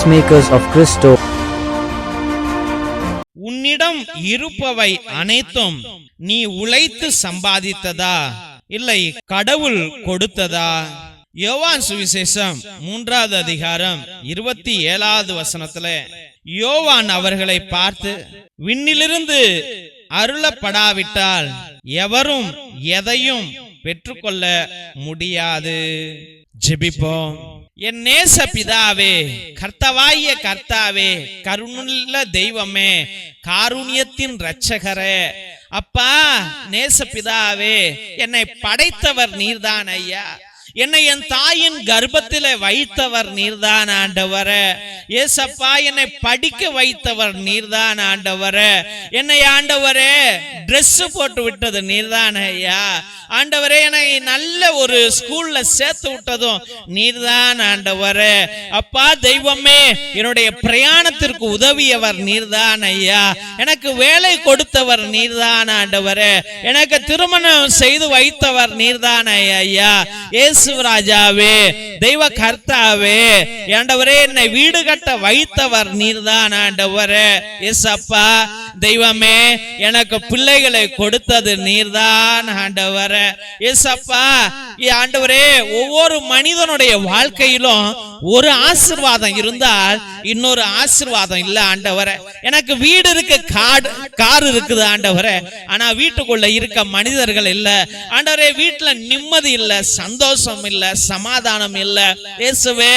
Peacemakers of Christo. உன்னிடம் இருப்பவை அனைத்தும் நீ உழைத்து சம்பாதித்ததா இல்லை கடவுள் கொடுத்ததா? யோவான் சுவிசேஷம் 3வது அதிகாரம் 27வது வசனத்துல யோவான் அவர்களை பார்த்து, விண்ணிலிருந்து அருளப்படாவிட்டால் எவரும் எதையும் பெற்றுக்கொள்ள முடியாது. ஜெபிப்போம். என் நேச பிதாவே, கர்த்தவாகிய கர்த்தாவே, கருணுள்ள தெய்வமே, காருண்யத்தின் இரட்சகரே, அப்பா நேச பிதாவே, என்னை படைத்தவர் நீர்தான் ஐயா. என்னை என் தாயின் கர்ப்பத்திலே வைத்தவர் நீர்தான் ஆண்டவரே. ஏசப்பா, என்னை படிக்க வைத்தவர் நீர்தான் ஆண்டவரே. என்னை ஆண்டவரே ட்ரெஸ் போட்டு விட்டது நீர்தான் ஐயா. ஆண்டவரே, என்னை நல்ல ஒரு ஸ்கூல்ல சேர்த்து விட்டதும் நீர்தான் ஆண்டவரே. அப்பா தெய்வமே, என்னுடைய பிரயாணத்திற்கு உதவியவர் நீர்தான் ஐயா. எனக்கு வேலை கொடுத்தவர் நீர்தான் ஆண்டவரே. எனக்கு திருமணம் செய்து வைத்தவர் நீர்தான் ஐயா. ராஜாவே, தெய்வ கர்த்தாவே, ஆண்டவரே, என்னை வீடு கட்ட வைத்தவர் நீர்தான் ஆண்டவரே. ஏசப்பா தெய்வமே, எனக்கு பிள்ளைகளை கொடுத்தது நீர்தான் ஆண்டவரே. ஏசப்பா ஆண்டவரே, ஒவ்வொரு மனிதனுடைய வாழ்க்கையிலும் ஒரு ஆசீர்வாதம் இருந்தால் இன்னொரு ஆசீர்வாதம் இல்ல ஆண்டவரே. எனக்கு வீடு இருக்கு, கார் இருக்குது ஆண்டவரே, ஆனா வீட்டுக்குள்ள இருக்க மனிதர்கள் இல்ல ஆண்டவரே. வீட்டுல நிம்மதி இல்ல, சந்தோஷம் இல்ல, சமாதானம் இல்ல இயேசுவே.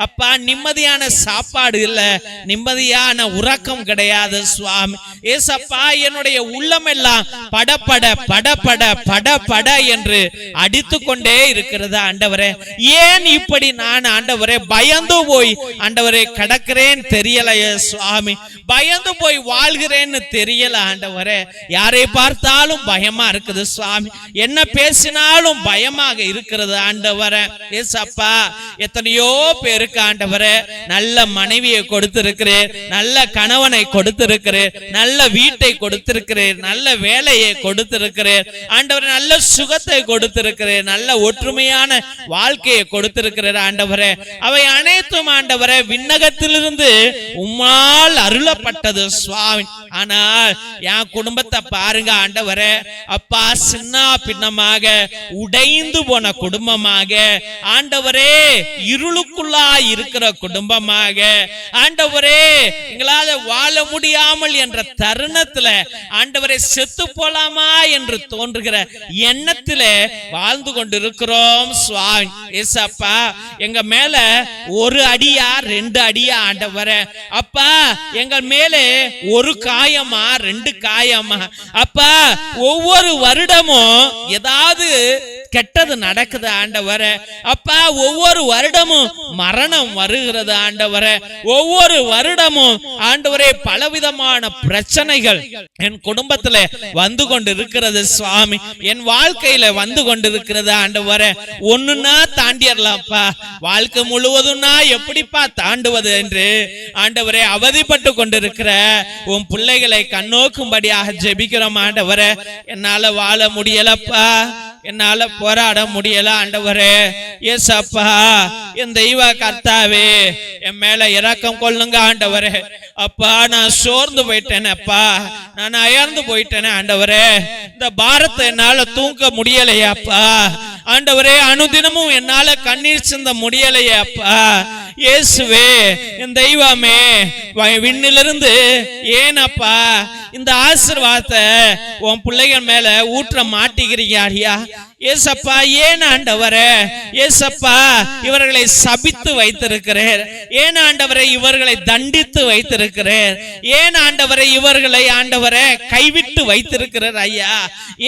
அப்பா, நிம்மதியான சாப்பாடு இல்ல, நிம்மதியான உறக்கம் கிடையாது சுவாமி. ஏசப்பா, என்னுடைய உள்ளம் எல்லாம் படபட படபட படபட என்று அடித்து கொண்டே இருக்கிறது ஆண்டவரே. ஏன் இப்படி நான் ஆண்டவரே பயந்து போய் ஆண்டவரே கடக்கிறேன் தெரியலையே சுவாமி. பயந்து போய் வாழ்கிறேன்னு தெரியல ஆண்டவரே. யாரை பார்த்தாலும் பயமா இருக்குது சுவாமி. என்ன பேசினாலும் பயமாக இருக்கிறது ஆண்டவரே. ஏசப்பா, எத்தனையோ பேருக்கு ஆண்டவரே நல்ல மனைவியை கொடுத்திருக்கிறேன், நல்ல கணவனை கொடுத்திருக்கிறேன், நல்ல வீட்டை கொடுத்திருக்கிறேன், நல்ல வேலையை கொடுத்திருக்கிறேன் ஆண்டவரே, நல்ல சுகத்தை கொடுத்திருக்கிறேன், நல்ல ஒற்றுமையான வாழ்க்கையை கொடுத்திருக்கிறேன் ஆண்டவரே. அவை அனைத்தும் ஆண்டவரே விண்ணகத்திலிருந்து உம்மால் அருளப்பட்டது சுவாமி. ஆனால் என் குடும்பத்தை பாருங்க ஆண்டவரே. அப்பா, சின்ன பின்னமாக உடைந்து போன குடும்பமாக ஆண்டவரே, இருளுக்குள்ளா இருக்கிற குடும்பமாக ஆண்டவரே, எங்களால வாழ முடியாமல் என்ற தருணத்துல ஆண்டவரே செத்து போலாமா என்று தோன்றுகிற எண்ணத்துல வாழ்ந்து கொண்டிருக்கிறோம் சுவாமி. ஏசப்பா, எங்க மேல ஒரு அடியா 2 அடியா ஆண்டவரே. அப்பா, எங்கள் மேலே ஒரு காயமா 2 காயமா அப்பா, ஒவ்வொரு வருடமும் ஏதாவது கெட்டது நடக்குது ஆண்டவரே. அப்பா, ஒவ்வொரு வருடமும் மரணம் வருகிறது ஆண்டவரே. ஒவ்வொரு வருடமும் ஆண்டவரே பலவிதமான பிரச்சனைகள் என் குடும்பத்துல வந்து கொண்டு இருக்கிறது சுவாமி. என் வாழ்க்கையில வந்து கொண்டிருக்கிறது ஆண்டவரே. ஒண்ணுன்னா தாண்டிடலாம்ப்பா, வாழ்க்கை முழுவதும்னா எப்படிப்பா தாண்டுவது என்று ஆண்டவரே அவதிப்பட்டு கொண்டிருக்கிற உன் பிள்ளைகளை கண்ணோக்கும்படியாக ஜெபிக்கிறோம் ஆண்டவரே. என்னால வாழ முடியலப்பா, என்னால போராட முடியல ஆண்டவரே. ஏசப்பா, என் தெய்வ கர்த்தாவே, என் மேல இரக்கம் கொள்ளுங்க ஆண்டவரே. அப்பா, நான் சோர்ந்து போயிட்டேனே அப்பா, நான் அயர்ந்து போயிட்டேனே ஆண்டவரே. இந்த பாரத்தை என்னால தூக்க முடியலையாப்பா ஆண்டவரே. அனுதினமும் என்னால கண்ணீர் சிந்த முடியலையே அப்பா. இயேசுவே, என் தெய்வமே, விண்ணிலிருந்து ஏனப்பா இந்த ஆசீர்வாதத்தை உன் பிள்ளைகள் மேல ஊற்ற மாட்டேங்கிறீங்க ஏசப்பா? ஏன் ஆண்டவரே? ஏசப்பா, இவர்களை சபித்து வைத்திருக்கிறேன். ஏன் ஆண்டவரை இவர்களை தண்டித்து வைத்திருக்கிறேன்? ஏன் ஆண்டவரை இவர்களை ஆண்டவரை கைவிட்டு வைத்திருக்கிறார் ஐயா?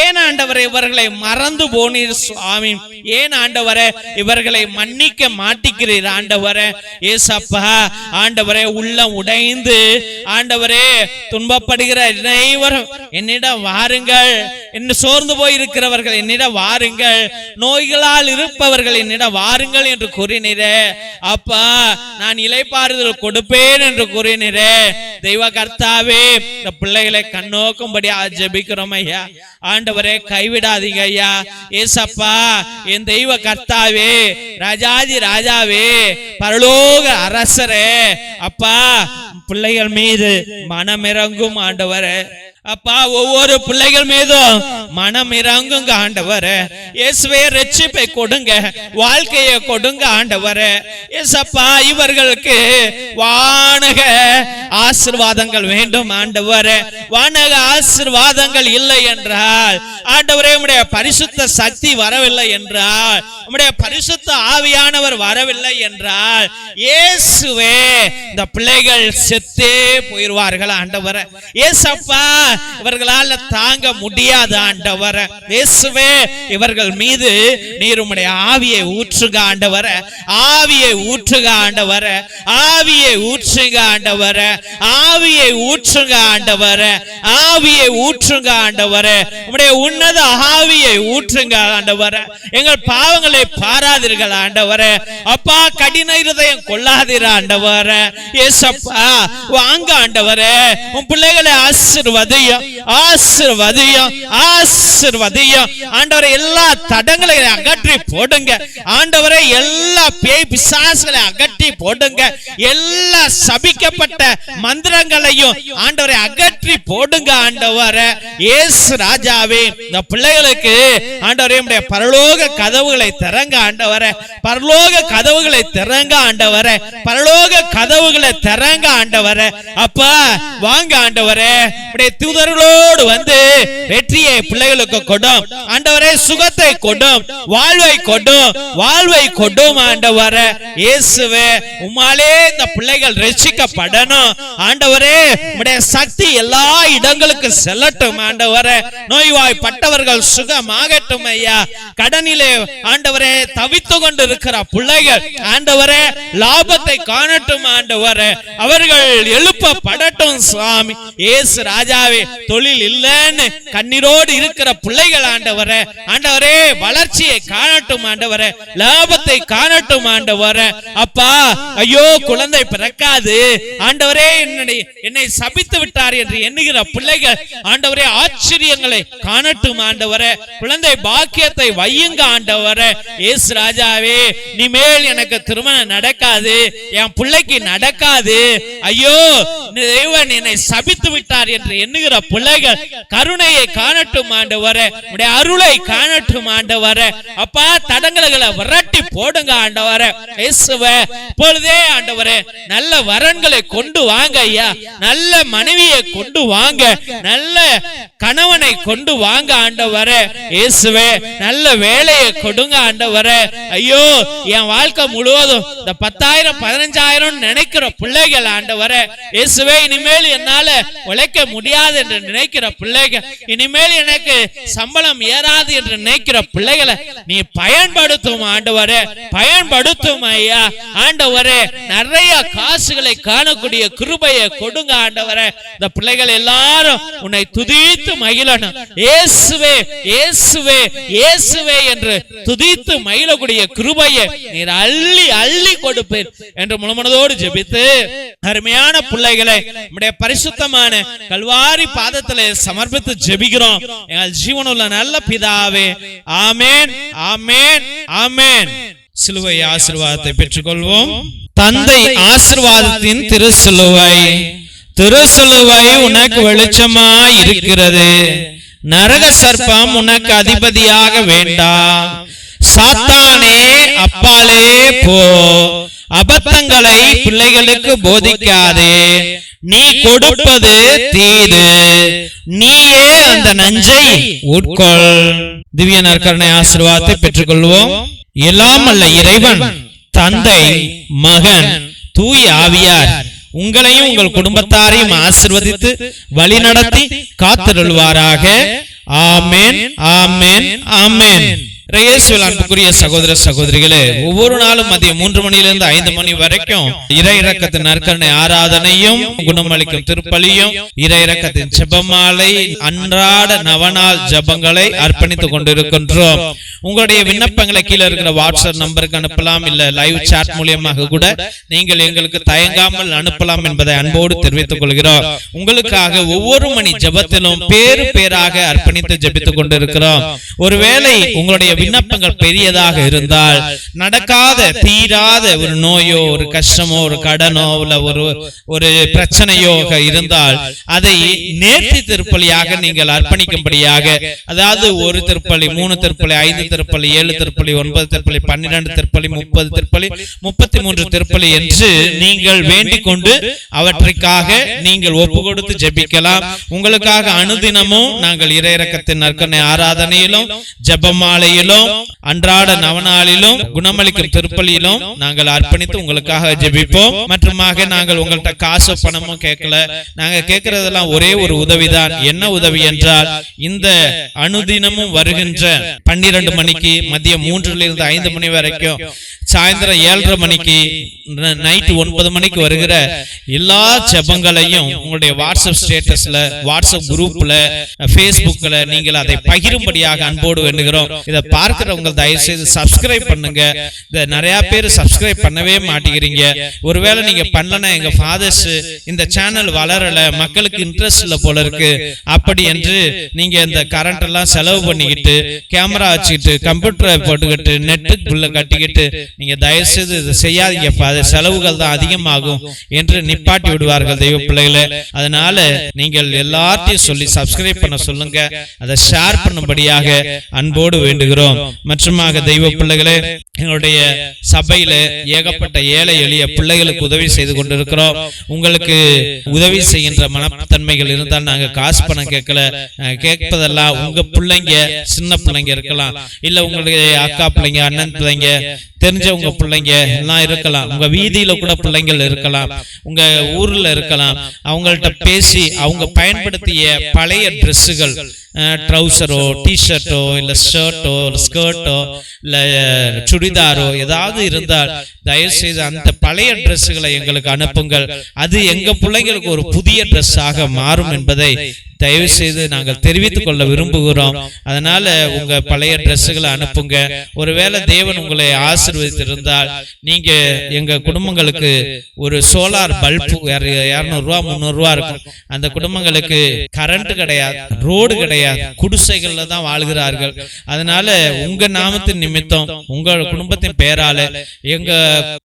ஏன் ஆண்டவரை இவர்களை மறந்து போனீர் சுவாமி? ஏன் ஆண்டவரை இவர்களை மன்னிக்க மாட்டிக்கிறீர் ஆண்டவரே? ஏசப்பா, ஆண்டவரே உள்ளம் உடைந்து ஆண்டவரே துன்பப்படுகிற அனைவரும் என்னிடம் வாருங்கள். என்ன சோர்ந்து போயிருக்கிறவர்கள் என்னிடம் வாருங்கள், நோய்களால் இருப்பவர்கள் என்னிடம் வாருங்கள் என்று கூறினீரே அப்பா. நான் இளைப்பாறுதல் கொடுப்பேன் என்று கூறினீரே. தெய்வ கர்த்தாவே இந்த பிள்ளைகளை கண்ணோக்கும்படி ஜெபிக்கிறோம் ஐயா. ஆண்டவரே கைவிடாதீங்க ஐயா. ஏசப்பா என் தெய்வ கர்த்தாவே, ராஜாதி ராஜாவே, பரலோக அரசரே, அப்பா பிள்ளைகள் மீது மனமிறங்கும் ஆண்டவரே. அப்பா ஒவ்வொரு பிள்ளைகள் மீதும் மனம் இறங்குங்க ஆண்டவரே. இயேசுவே ரட்சிப்பை கொடுங்க, வாழ்க்கையை கொடுங்க ஆண்டவரே. இயேசப்பா இவர்களுக்கு வானக ஆசீர்வாதங்கள் வேண்டும் ஆண்டவரே. வானக ஆசீர்வாதங்கள் இல்லை என்றால் ஆண்டவரே, உம்முடைய பரிசுத்த சக்தி வரவில்லை என்றால், உம்முடைய பரிசுத்த ஆவியானவர் வரவில்லை என்றால், இயேசுவே இந்த பிள்ளைகள் செத்தே போயிடுவார்கள் ஆண்டவரே. இயேசப்பா இவர்களால் தாங்க முடியாத ஆண்டவரே. இயேசுவே இவர்கள் மீது நீர் உம்முடைய ஆவியை ஊற்றுக ஆண்டவரே. ஆவியை ஊற்றுக ஆண்டவரே. ஆவியை ஊற்றுக ஆண்டவரே. ஆவியை ஊற்றுக ஆண்டவரே. ஆவியை ஊற்றுங்க ஆண்டவரே. உம்முடைய உன்னத ஆவியை ஊற்றுங்க ஆண்டவரே. எங்கள் பாவங்களை பாராதீர்கள் ஆண்டவரே. அப்பா கடின இருதயம் கொள்ளாதீர் ஆண்டவரே. இயேசப்பா வாங்க ஆண்டவரே. உன் பிள்ளைகளை ஆசீர்வதியும், ஆசீர்வதியும், ஆசீர்வதியும் ஆண்டவரே. எல்லா தடங்களையும் அகற்றி போடுங்க ஆண்டவரே. எல்லா பேய் பிசாசுகளை அகற்றி போடுங்க. எல்லா சபிக்கப்பட்ட மந்திரங்களையும் ஆண்டவரை அகற்றி போடுங்க ஆண்டவரே. இயேசு ராஜாவே இந்த பிள்ளைகளுக்கு ஆண்டவரே உம்முடைய பரலோக கதவுகளை திறங்க ஆண்டவரே. பரலோக கதவுகளை திறங்க ஆண்டவரே. பரலோக கதவுகளை திறங்க ஆண்டவரே. அப்பா வாங்க ஆண்டவரே. உம்முடைய தூதர்களோடு வந்து வெற்றியை பிள்ளைகளுக்கு கொடும் ஆண்டவரே. சுகத்தை கொடும், வாழ்வை கொடும், வாழ்வை கொடும் ஆண்டவரே. இயேசுவே உம்மாலே இந்த பிள்ளைகள் ரட்சிக்கப்படணும் ஆண்டவரே. உம்முடைய சக்தி எல்லா இடங்களுக்கு செல்லட்டும் ஆண்டவரே. நோய்வாய்ப்பட்டவர்கள் சுகமாகட்டும் ஐயா. கடனிலே ஆண்டவரே தவித்து கொண்டு இருக்கிற பிள்ளைகள் ஆண்டவரே லாபத்தை காணட்டும் ஆண்டவரே. அவர்கள் எழுப்பப்படட்டும் சுவாமி. இயேசு ராஜாவே தொழில் இல்லைன்னு கண்ணீரோடு இருக்கிற பிள்ளைகள் ஆண்டவரே, ஆண்டவரே வளர்ச்சியை காணட்டும் ஆண்டவரே. லாபத்தை காணட்டும் ஆண்டவரே. அப்பா ஐயோ குழந்தை பிறக்காது ஆண்டவரே, என்னை சபித்து விட்டார் என்று எண்ணுகிற பிள்ளைகள் ஆண்டவரே ஆச்சரியங்களை காணட்டும் ஆண்டவரே. குழந்தை பாக்கியத்தை வையுங்க ஆண்டவரே. இயேசு ராஜாவே இனிமேல் எனக்கு திருமணம் நடக்காது, என் பிள்ளைக்கு நடக்காது, ஐயோ தேவன் என்னை சபித்து விட்டார் என்று எண்ணுகிற பிள்ளைகள் கருணையை காணட்டும் ஆண்டவரே. உம்முடைய அருளை காணட்டும் ஆண்டவரே. அப்பா தடங்கல்களை விரட்டி போடுங்க ஆண்டவரே. இயேசுவே இப்பொழுதே ஆண்டவரே நல்ல வரன்களை கொண்டு வாங்க ஐயா. நல்ல மனைவியை கொண்டு வாங்க, நல்ல கணவனை கொண்டு வாங்க ஆண்டவரே. இயேசுவே நல்ல வேலையை கொடுங்க ஆண்டவரே. ஐயோ என் வாழ்க்கை முழுவதும் இந்த 10,000 15,000 நினைக்கிற பிள்ளைகள் ஆண்டவரே. இயேசுவே இனிமேல் என்னால உழைக்க முடியாது என்று நினைக்கிற பிள்ளைகள், இனிமேல் எனக்கு சம்பளம் ஏறாது என்று நினைக்கிற பிள்ளைகளை நீ பயன்படுத்தும் ஆண்டவரே. பயன்படுத்தும் ஐயா ஆண்டவரே. நிறைய காசுகளை காணக்கூடிய கிருபையை கொடுங்க ஆண்டவரே. இந்த பிள்ளைகள் எல்லாரும் உன்னை துதித்து மகிழணும். இயேசுவே இயேசுவே இயேசுவே என்று துதித்து மகிழக்கூடிய கிருபையை நீர் அள்ளி அள்ளி கொடுப்பீர் என்று முழுமனதோடு ஜெபித்து அருமையான பிள்ளைகளை உம்முடைய பரிசுத்தமான கல்வாரி பாதத்திலே சமர்ப்பித்து ஜெபிக்கிறோம் எங்கள் ஜீவனுள்ள நல்ல பிதாவே. ஆமென் ஆமென் ஆமென். சிலுவை ஆசீர்வாதத்தை பெற்றுக்கொள்வோம். தந்தை ஆசீர்வாதத்தின் திருசிலுவை, திருசிலுவை உனக்கு வெளிச்சமாய் இருக்கிறது. நரக சர்ப்பம் உனக்கு அதிபதியாக வேண்டாம். சாத்தானே அப்பாலே போ. அபத்தங்களை பிள்ளைகளுக்கு போதிக்காதே. நீ கொடுப்பது தீது, நீயே அந்த நஞ்சை உட்கொள். திவ்ய நற்கருணை ஆசீர்வாதத்தை பெற்றுக்கொள்வோம். எல்லாம் அல்ல இறைவன் தந்தை மகன் தூய ஆவியார் உங்களையும் உங்கள் குடும்பத்தாரையும் ஆசீர்வதித்து வழிநடத்தி காத்திருள்வாராக. ஆமென் ஆமென் ஆமென். இயேசுவில் அன்புக்குரிய சகோதர சகோதரிகளே, ஒவ்வொரு நாளும் மதியம் 3 மணியிலிருந்து 5 மணி வரைக்கும் இறை இரக்கத்தின் நற்கருணை ஆராதனையும் குணமளிக்கும் திருப்பலியும் இறை இரக்கத்தின் ஜெபமாலை அன்றாட நவநாள் ஜெபங்களை அர்ப்பணித்துக் கொண்டிருக்கின்றோம். உங்களுடைய விண்ணப்பங்களை கீழே இருக்கிற வாட்ஸ்அப் நம்பருக்கு அனுப்பலாம், இல்ல லைவ் சாட் மூலியமாக கூட நீங்கள் எங்களுக்கு தயங்காமல் அனுப்பலாம் என்பதை அன்போடு தெரிவித்துக் கொள்கிறோம். உங்களுக்காக ஒவ்வொரு மணி ஜெபத்திலும் பேரு பேராக அர்ப்பணித்து ஜெபித்துக் கொண்டிருக்கிறோம். ஒருவேளை உங்களுடைய விண்ணப்பங்கள் பெரியதாக இருந்தால், நடக்காத தீராத ஒரு நோயோ ஒரு கஷ்டமோ ஒரு கடனோ இல்ல ஒரு பிரச்சனையோ இருந்தால் அதை நேர்த்தி திருப்பலியாக நீங்கள் அர்ப்பணிக்கும்படியாக, அதாவது 1 திருப்பலி 3 திருப்பலி 5 திருப்பலி 7 திருப்பலி 9 திருப்பலி 12 திருப்பலி 30 திருப்பலி 33 திருப்பலி என்று நீங்கள் வேண்டிக் கொண்டு அவற்றுக்காக நீங்கள் ஒப்பு கொடுத்து ஜெபிக்கலாம். உங்களுக்காக அனுதினமும் நாங்கள் இறை இரக்கத்தின் நற்கருணை ஆராதனையிலும் ஜெபமாலையிலும் அன்றாட நவநாளிலும் குணமளிக்கும் திருப்பலியிலும் நாங்கள் அர்ப்பணித்து உங்களுக்காக ஜெபிப்போம். மற்றுமாக நாங்கள் உங்கள்கிட்ட காசு பணமும் கேட்கல. நாங்க கேட்கறதெல்லாம் ஒரே ஒரு உதவிதான். என்ன உதவி என்றால், இந்த அனுதினமும் வருகின்ற 12 மணிக்கு மதியம் 3 to 5 மணி வரைக்கும், சாயந்தரம் 7:30 மணிக்கு, நைட் 9 மணிக்கு வருகிற எல்லா ஜெபங்களையும் உங்களுடைய வாட்ஸ்அப் ஸ்டேட்டஸ்ல, வாட்ஸ்அப் குரூப்ல, பேஸ்புக்ல நீங்கள் அதை பகிரும்படியாக அன்போடு வேண்டுகிறோம். இதை பார்க்கிறவங்க தயவு செய்து சப்ஸ்கிரைப் பண்ணுங்க. இதை நிறைய பேர் சப்ஸ்கிரைப் பண்ணவே மாட்டேங்கிறீங்க. ஒருவேளை நீங்க பண்ணலன்னா, எங்க ஃபாதர்ஸ் இந்த சேனல் வளரல, மக்களுக்கு இன்ட்ரெஸ்ட் இல்ல போல இருக்கு அப்படி என்று நீங்க இந்த கரண்ட் எல்லாம் செலவு பண்ணிக்கிட்டு, கேமரா வச்சுக்கிட்டு, கம்ப்யூட்டரை போட்டுக்கிட்டு, நெட்டு பில்ல கட்டிக்கிட்டு நீங்க தயவு செய்து இதை செய்யாதீங்கப்பா, அது செலவுகள் தான் அதிகமாகும் என்று நிப்பாட்டி விடுவார்கள் தெய்வ பிள்ளைகளே. அதனால நீங்கள் எல்லாத்தையும் சொல்லி சப்ஸ்கிரைப் பண்ண சொல்லுங்க, அதை ஷேர் பண்ணும்படியாக அன்போடு வேண்டுகிறோம். மற்றுமாக தெய்வ பிள்ளைகளே, எங்களுடைய சபையில ஏகப்பட்ட ஏழை எளிய பிள்ளைகளுக்கு உதவி செய்து கொண்டிருக்கிறோம். உங்களுக்கு உதவி செய்கின்ற மனத்தன்மைகள் இருந்தால் நாங்க காசு பணம் கேட்கல. கேட்பதெல்லாம் உங்க பிள்ளைங்க, சின்ன பிள்ளைங்க இருக்கலாம், இல்ல உங்களுடைய அக்கா பிள்ளைங்க, அண்ணன் பிள்ளைங்க, தெரிஞ்சவங்க பிள்ளைங்க எல்லாம் இருக்கலாம், உங்க வீதியில கூட பிள்ளைங்கள் இருக்கலாம், உங்க ஊர்ல இருக்கலாம். அவங்கள்ட்ட பேசி அவங்க பயன்படுத்திய பழைய ட்ரெஸ்ஸுகள், ட்ரௌசரோ டிஷர்ட்டோ இல்ல ஷர்ட்டோ ஸ்கர்ட்டோ இல்ல சுடிதாரோ ஏதாவது இருந்தால் தயவு செய்து அந்த பழைய ட்ரெஸ்ஸுகளை எங்களுக்கு அனுப்புங்கள். அது எங்க பிள்ளைங்களுக்கு ஒரு புதிய ட்ரெஸ்ஸாக மாறும் என்பதை தயவு செய்து நாங்கள் தெரிவித்துக் கொள்ள விரும்புகிறோம். அதனால உங்க பழைய ட்ரெஸ்ஸுகளை அனுப்புங்க. ஒருவேளை தேவன் உங்களை ஆசீர்வதித்திருந்தால் நீங்க எங்க குடும்பங்களுக்கு ஒரு சோலார் பல்பு 200 ரூபா 300 ரூபா இருக்கும். அந்த குடும்பங்களுக்கு கரண்ட் கிடையாது, ரோடு கிடையாது, குடிசைகள்ல தான் வாழ்கிறார்கள். அதனால உங்க நாமத்தின் நிமித்தம், உங்க குடும்பத்தின் பெயரால எங்க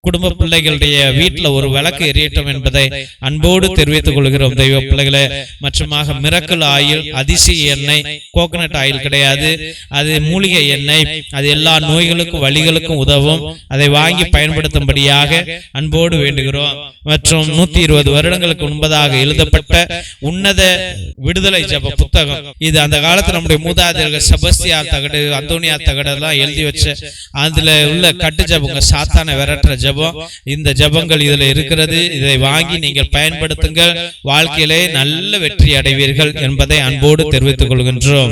குடும்ப பிள்ளைகளுடைய வீட்டுல ஒரு விளக்கு எரியட்டும் என்பதை அன்போடு தெரிவித்துக் கொள்கிறோம் தெய்வ பிள்ளைகளே. மற்றுமாக மிரக்கல் ஆயில், அதிசய எண்ணெய், கோகனட் ஆயில் கிடையாது, அது மூலிகை எண்ணெய். அது எல்லா நோய்களுக்கும் வலிகளுக்கும் உதவும். அதை வாங்கி பயன்படுத்தும்படியாக அன்போடு வேண்டுகிறோம். மற்றும் 120 வருடங்களுக்கு முன்பதாக எழுதப்பட்ட உன்னத விடுதலை ஜப புத்தகம் இது. அந்த காலத்துல நம்முடைய மூதாதையர்கள் செபஸ்தியார் தகடு, அந்தோனியார் தகடு எல்லாம் எழுதி வச்ச அதுல உள்ள கட்டு ஜபங்க, சாத்தான விரட்டுற ஜபம். இந்த ஜபங்கள் இதுல இருக்கிறது. இதை வாங்கி நீங்கள் பயன்படுத்துங்கள். வாழ்க்கையிலே நல்ல வெற்றி அடைவீர்கள் என்பதை அன்போடு தெரிவித்துக் கொள்கின்றோம்.